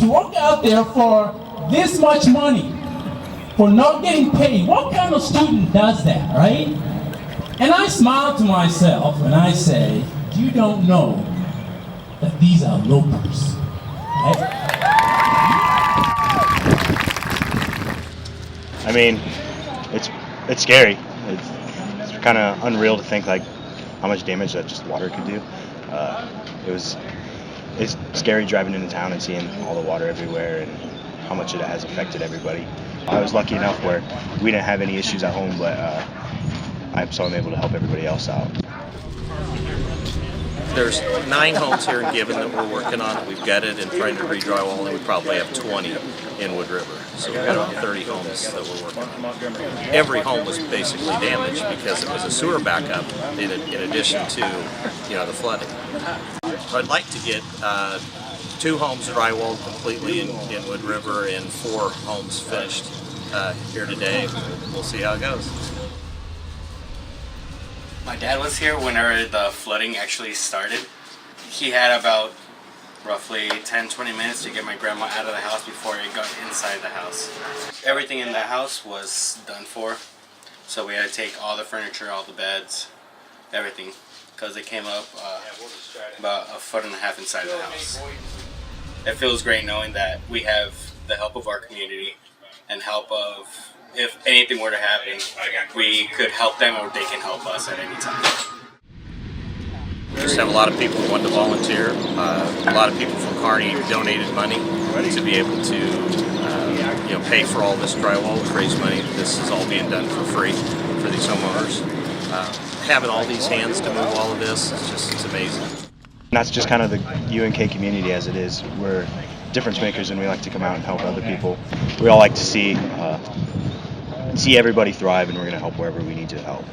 to walk out there for this much money for not getting paid. What kind of student does that, right? And I smile to myself and I say, you don't know that these are lopers, right? I mean, it's scary. It's kind of unreal to think like how much damage that just water could do. It's scary driving into town and seeing all the water everywhere and how much it has affected everybody. I was lucky enough where we didn't have any issues at home, but I'm able to help everybody else out. There's 9 homes here in Gibbon that we're working on. We've gutted and trying to re-drywall, and we probably have 20 in Wood River. So we've got about 30 homes that we're working on. Every home was basically damaged because it was a sewer backup in addition to the flooding. So I'd like to get 2 homes drywalled completely in Wood River and 4 homes finished here today. We'll see how it goes. My dad was here whenever the flooding actually started. He had about roughly 10-20 minutes to get my grandma out of the house before it got inside the house. Everything in the house was done for, so we had to take all the furniture, all the beds, everything, because it came up about 1.5 feet inside the house. It feels great knowing that we have the help of our community and help of, if anything were to happen, we could help them or they can help us at any time. We just have a lot of people who want to volunteer. A lot of people from Kearney donated money to be able to pay for all this drywall, to raise money. This is all being done for free for these homeowners. Having all these hands to move all of this, it's amazing. And that's just kind of the UNK community as it is. We're difference makers and we like to come out and help other people. We all like to see everybody thrive, and we're going to help wherever we need to help.